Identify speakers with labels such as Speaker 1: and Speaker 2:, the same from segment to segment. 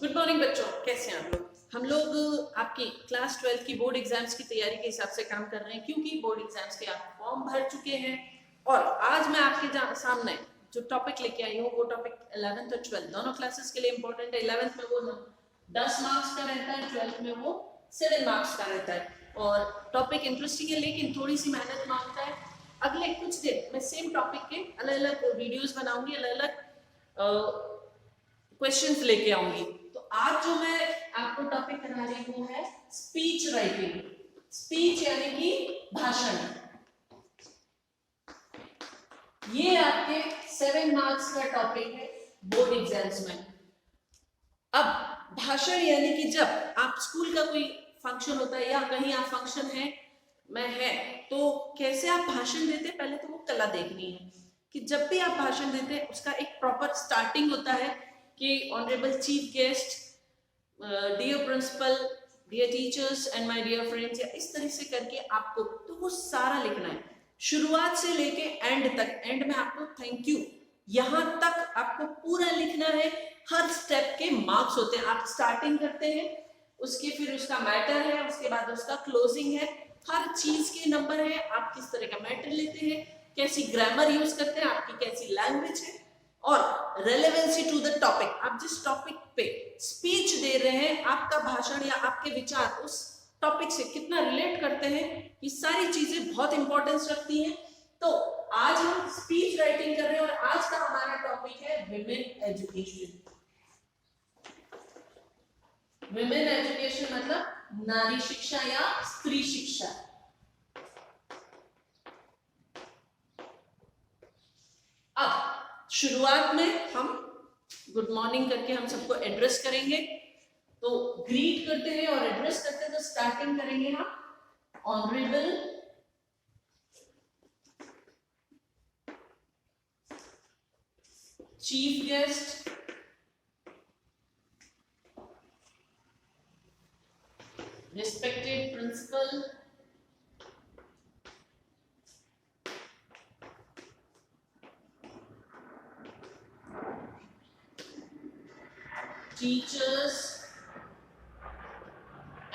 Speaker 1: Good morning बच्चों, कैसे हैं आप लोग। हम लोग आपकी क्लास 12 की बोर्ड एग्जाम्स की तैयारी के हिसाब से काम कर रहे हैं, क्योंकि बोर्ड एग्जाम्स के आप फॉर्म भर चुके हैं। और आज मैं आपके सामने जो टॉपिक लेके आई हूँ वो टॉपिक 11th और 12th दोनों क्लासेस के लिए इंपॉर्टेंट है। 11th में वो 10 मार्क्स का रहता है, 12th में वो 7 मार्क्स का रहता है। और टॉपिक इंटरेस्टिंग है, लेकिन थोड़ी सी मेहनत मांगता है। अगले कुछ दिन मैं सेम टॉपिक के अलग अलग वीडियोज बनाऊंगी, अलग अलग क्वेश्चंस लेके आऊंगी। तो आज जो मैं आपको टॉपिक करा रही हूँ है स्पीच राइटिंग। स्पीच यानी कि भाषण। ये आपके 7 मार्क्स का टॉपिक है बोर्ड एग्जाम्स में। अब भाषण यानी कि जब आप स्कूल का कोई फंक्शन होता है या कहीं आप फंक्शन है तो कैसे आप भाषण देते हैं, पहले तो वो कला देखनी है कि जब भी आप भाषण देते हैं उसका एक प्रॉपर स्टार्टिंग होता है कि honourable chief guest, dear principal, dear teachers and my dear friends, या इस तरह से करके आपको तो वो सारा लिखना है शुरुआत से लेके एंड तक। एंड में आपको थैंक यू यहां तक आपको पूरा लिखना है। हर स्टेप के मार्क्स होते हैं। आप स्टार्टिंग करते हैं, उसके फिर उसका मैटर है, उसके बाद उसका क्लोजिंग है, हर चीज के नंबर है। आप किस तरह का मैटर लेते हैं, कैसी ग्रामर यूज करते हैं, आपकी कैसी लैंग्वेज है, और रेलेवेंसी टू द टॉपिक। आप जिस टॉपिक पे स्पीच दे रहे हैं, आपका भाषण या आपके विचार उस टॉपिक से कितना रिलेट करते हैं, ये सारी चीजें बहुत इंपॉर्टेंस रखती हैं। तो आज हम स्पीच राइटिंग कर रहे हैं और आज का हमारा टॉपिक है विमेन एजुकेशन। विमेन एजुकेशन मतलब नारी शिक्षा या स्त्री शिक्षा। अब शुरुआत में हम गुड मॉर्निंग करके हम सबको एड्रेस करेंगे। तो ग्रीट करते हैं और एड्रेस करते हैं तो स्टार्टिंग करेंगे हम honourable chief guest, respected principal, teachers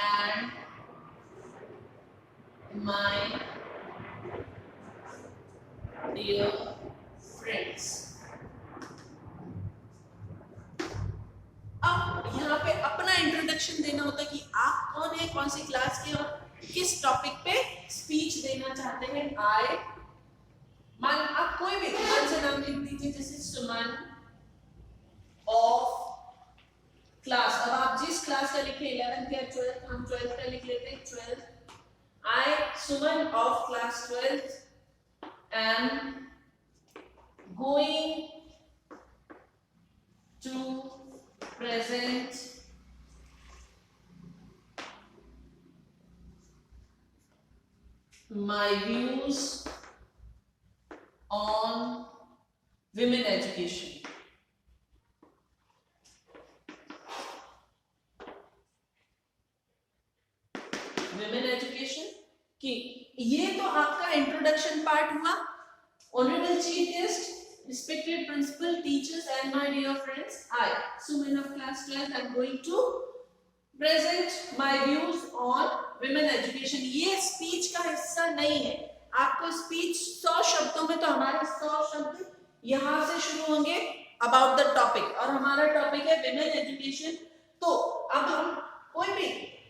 Speaker 1: and my dear friends। अब यहाँ पे अपना इंट्रोडक्शन देना होता है कि आप कौन है, कौन सी क्लास के और किस टॉपिक पे स्पीच देना चाहते हैं। आई मान आप कोई भी मान से नाम लिख दीजिए, जैसे सुमन ऑफ क्लास। अब आप जिस क्लास का लिखे 11th या 12th, हम 12th का लिख लेते हैं 12th। I Suman of class 12th am going to present my views on women education। women education की ये तो आपका इंट्रोडक्शन पार्ट हुआ। Honourable chief guest, respected principal, teachers and my dear friends, I Suman of class 12th am going to present my views on women education। ये speech का हिस्सा नहीं है। आपको स्पीच 100 शब्दों में, तो हमारे 100 शब्द यहां से शुरू होंगे अबाउट द टॉपिक, और हमारा टॉपिक है विमेन एजुकेशन। तो अब हम कोई भी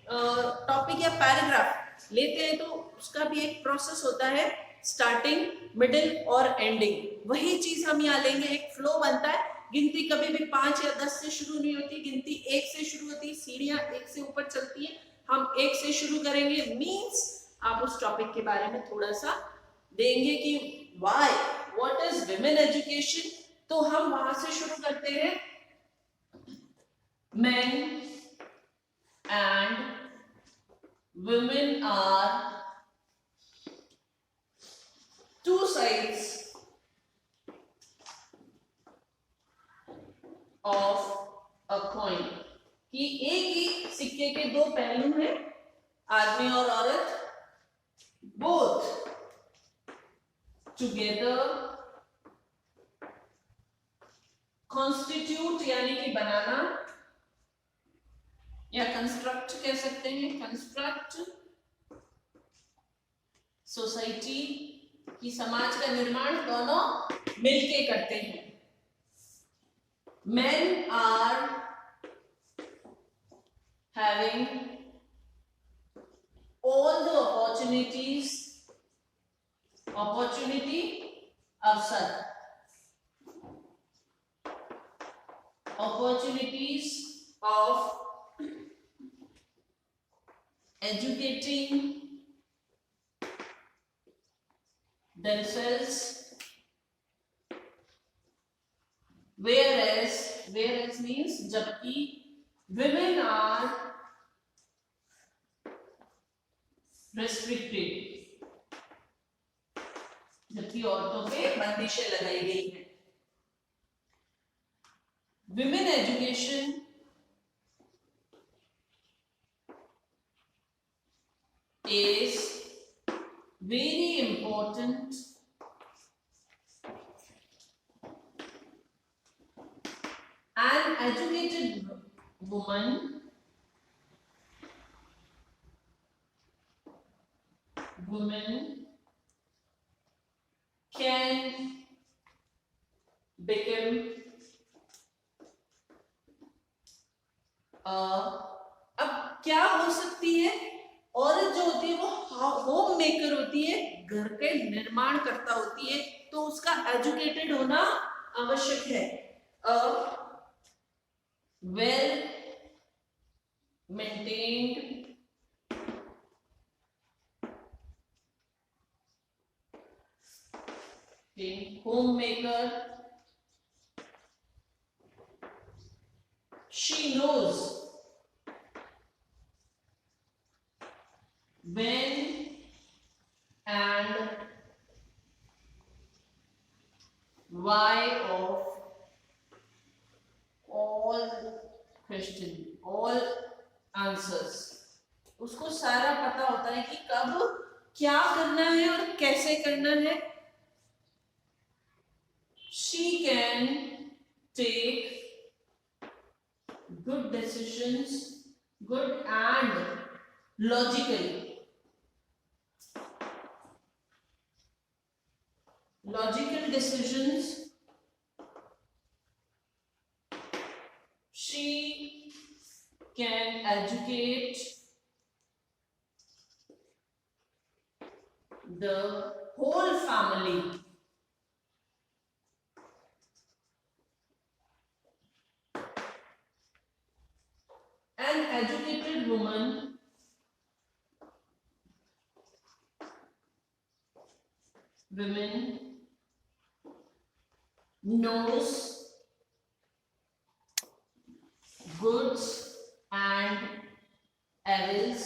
Speaker 1: टॉपिक या पैराग्राफ लेते हैं तो उसका भी एक प्रोसेस होता है, स्टार्टिंग, मिडिल और एंडिंग। वही चीज हम यहाँ लेंगे, एक फ्लो बनता है। गिनती कभी भी 5 या 10 से शुरू नहीं होती, गिनती 1 से शुरू होती है, सीढ़ियां 1 से ऊपर चलती है। हम 1 से शुरू करेंगे, मींस आप उस टॉपिक के बारे में थोड़ा सा देंगे कि why, what is women education. तो हम वहां से शुरू करते हैं, main and women are two sides of a coin, कि एक ही सिक्के के दो पहलू हैं, आदमी और औरत, both together constitute यानी कि बनाना या कंस्ट्रक्ट कह सकते हैं, कंस्ट्रक्ट सोसाइटी, कि समाज का निर्माण दोनों मिलके करते हैं। Men are having all the opportunity, अवसर, opportunities of educating themselves, whereas means जबकि women are restricted, जबकि औरतों पे बंदिशें लगाई गई हैं। Women education is very important an educated woman can become अब क्या हो सकती है, औरत जो होती है वो होम मेकर होती है, घर के निर्माण करता होती है, तो उसका एजुकेटेड होना आवश्यक है। Well maintained homemaker, she knows when and why of all question, all answers, उसको सारा पता होता है कि कब क्या करना है और कैसे करना है। She can take good decisions, good and logical decisions. She can educate the whole family. An educated woman knows goods and evils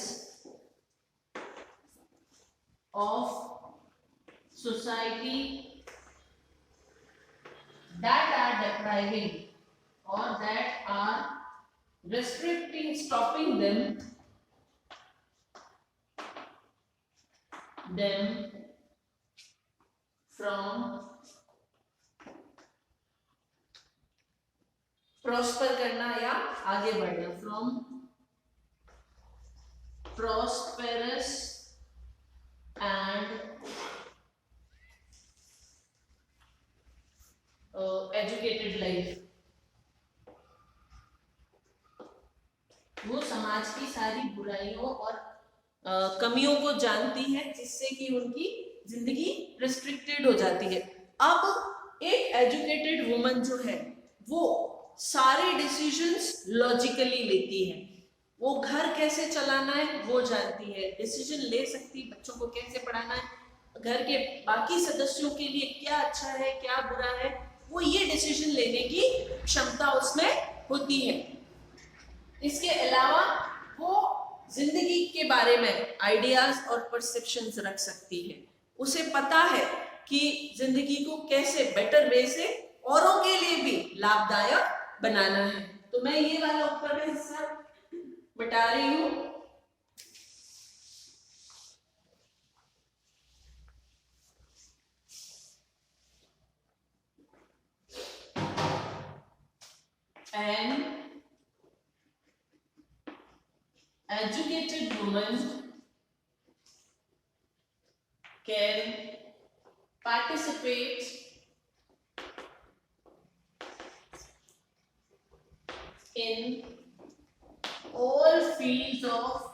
Speaker 1: of society that are depriving or that are restricting, stopping them from prosper करना या आगे बढ़ना, from prosperous and educated life. वो समाज की सारी बुराइयों और कमियों को जानती है, जिससे कि उनकी जिंदगी रिस्ट्रिक्टेड हो जाती है। अब एक एजुकेटेड वुमन जो है वो सारे डिसीजंस लॉजिकली लेती है, वो घर कैसे चलाना है वो जानती है, डिसीजन ले सकती, बच्चों को कैसे पढ़ाना है, घर के बाकी सदस्यों के लिए क्या अच्छा है क्या बुरा है, वो ये डिसीजन लेने की क्षमता उसमें होती है। इसके अलावा वो जिंदगी के बारे में आइडियाज और परसेप्शंस रख सकती है, उसे पता है कि जिंदगी को कैसे बेटर वे से औरों के लिए भी लाभदायक बनाना है। तो मैं ये वाला ऊपर का हिस्सा बता रही हूं। An educated women can participate in all fields of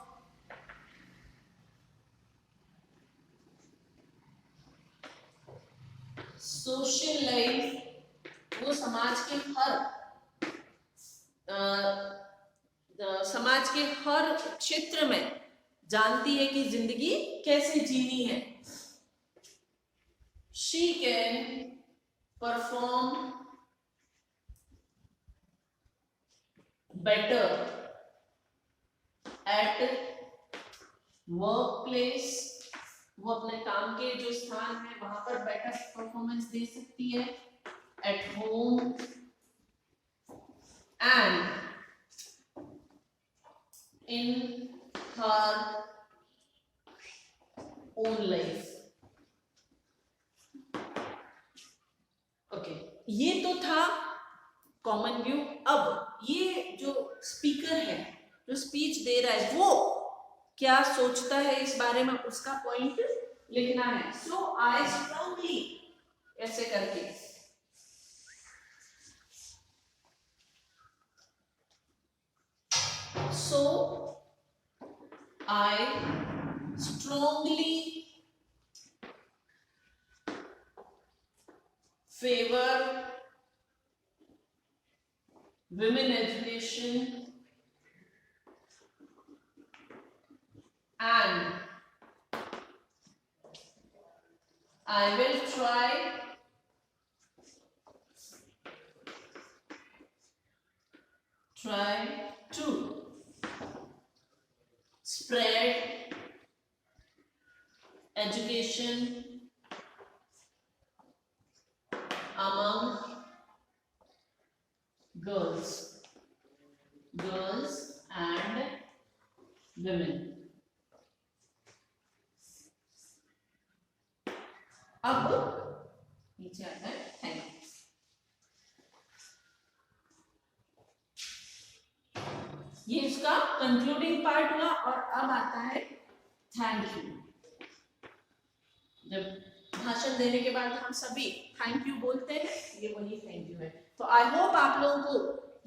Speaker 1: social life. वो समाज के हर क्षेत्र में जानती है कि जिंदगी कैसे जीनी है। She can perform better at workplace। वो अपने काम के जो स्थान है वहां पर बेटर परफॉर्मेंस दे सकती है। At home and in her own life. Okay, ये तो था कॉमन व्यू। अब ये जो स्पीकर है, जो स्पीच दे रहा है, वो क्या सोचता है इस बारे में, उसका पॉइंट लिखना है। सो आई स्ट्रांगली, ऐसे करके so I strongly favor women education and I will try to spread education among girls and women। अब नीचे आता है थैंक यू। ये इसका कंक्लूडिंग पार्ट हुआ और अब आता है थैंक यू। जब भाषण देने के बाद हम सभी थैंक यू बोलते हैं, ये वही थैंक यू है। तो आई होप आप लोगों को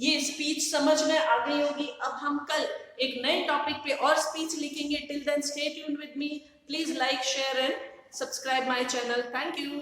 Speaker 1: ये स्पीच समझ में आ गई होगी। अब हम कल एक नए टॉपिक पे और स्पीच लिखेंगे। Till then stay tuned with me. Please like, share and subscribe my channel. Thank you.